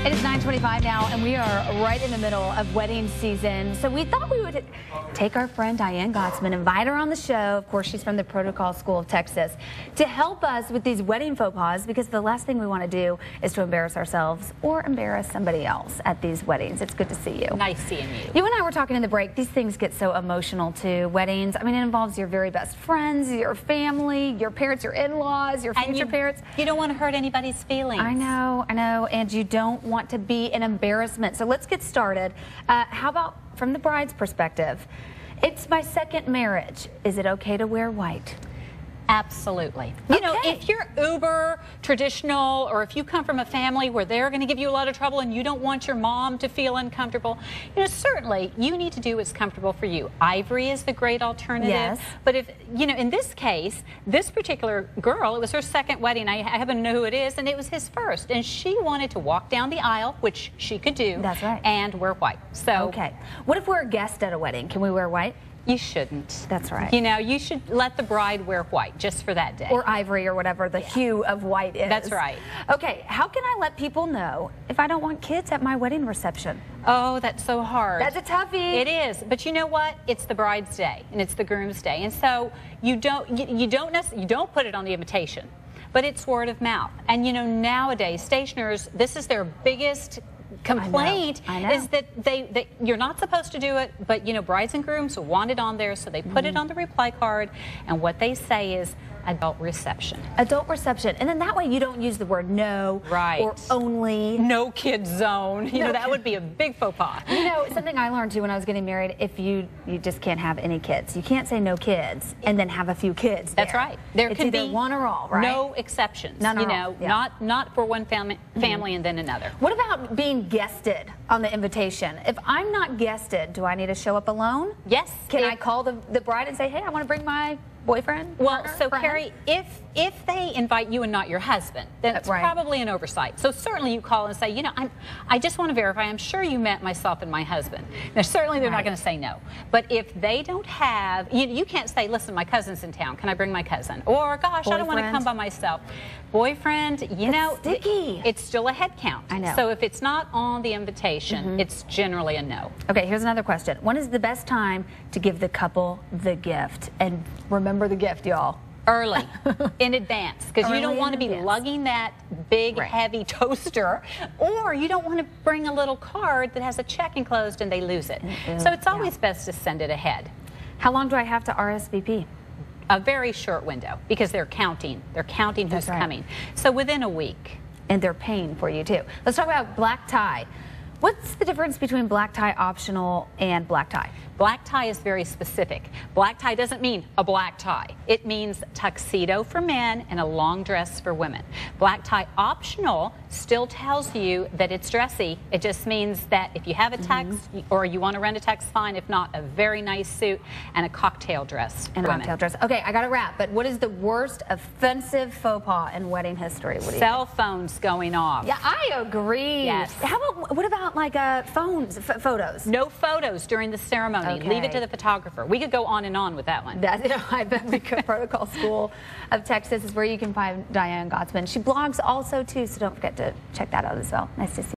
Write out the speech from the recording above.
It is 9:25 now, and we are right in the middle of wedding season. So we thought we would take our friend Diane Gottsman, invite her on the show. Of course, she's from the Protocol School of Texas, to help us with these wedding faux pas, because the last thing we want to do is to embarrass ourselves or embarrass somebody else at these weddings. It's good to see you. Nice seeing you. You and I were talking in the break. These things get so emotional too. Weddings. I mean, it involves your very best friends, your family, your parents, your in-laws, your future parents. You don't want to hurt anybody's feelings. I know, and you don't want to be an embarrassment. So let's get started. How about from the bride's perspective? It's my second marriage. Is it okay to wear white? Absolutely. You know, if you're uber traditional, or if you come from a family where they're going to give you a lot of trouble and you don't want your mom to feel uncomfortable, you know, certainly you need to do what's comfortable for you. Ivory is the great alternative. Yes. But if, you know, in this case, this particular girl, it was her second wedding. I happen to know who it is, and it was his first. And she wanted to walk down the aisle, which she could do. That's right. And wear white. So. Okay. What if we're a guest at a wedding? Can we wear white? You shouldn't. That's right. You know, you should let the bride wear white just for that day. Or ivory, or whatever the hue of white is. That's right. Okay, how can I let people know if I don't want kids at my wedding reception? Oh, that's so hard. That's a toughie. It is. But you know what? It's the bride's day and it's the groom's day. And so you don't put it on the invitation, but it's word of mouth. And you know, nowadays stationers, this is their biggest complaint. I know. Is that you're not supposed to do it, but you know, brides and grooms want it on there, so they put it on the reply card, and what they say is adult reception. Adult reception. And then that way you don't use the word no, right, or only. No kid zone. You know, that would be a big faux pas. You know, something I learned too when I was getting married, if you just can't have any kids. You can't say no kids and then have a few kids there. That's right. There it's can either be one or all, right? No exceptions. None you or all. know, Yeah. not for one family and then another. What about being guested on the invitation? If I'm not guested, do I need to show up alone? Yes. Can I call the bride and say, hey, I want to bring my boyfriend? Well, partner, so friend? Carrie, if they invite you and not your husband, then it's probably an oversight. So certainly you call and say, you know, I just want to verify. I'm sure you met myself and my husband. Now certainly they're not going to say no. But if they don't have, you can't say, listen, my cousin's in town. Can I bring my cousin? Or gosh, I don't want to come by myself. Boyfriend, you know, sticky. It's still a head count. I know. So if it's not on the invitation, it's generally a no. Okay, here's another question. When is the best time to give the couple the gift? And remember the gift, y'all. Early, in advance, because you don't want to be lugging that big, heavy toaster, or you don't want to bring a little card that has a check enclosed and they lose it. So it's always best to send it ahead. How long do I have to RSVP? A very short window, because they're counting. They're counting who's coming. So within a week. And they're paying for you too. Let's talk about black tie. What's the difference between black tie optional and black tie? Black tie is very specific. Black tie doesn't mean a black tie. It means tuxedo for men and a long dress for women. Black tie optional still tells you that it's dressy. It just means that if you have a tux or you want to rent a tux, fine. If not, a very nice suit and a cocktail dress for women. Cocktail dress. Okay, I got to wrap. But what is the worst offensive faux pas in wedding history? What do you Cell phones going off. Yeah, I agree. Yes. What about like phones, photos? No photos during the ceremony. Okay. Leave it to the photographer. We could go on and on with that one. I bet the Protocol School of Texas is where you can find Diane Gottsman. She blogs also too, so don't forget to check that out as well. Nice to see you.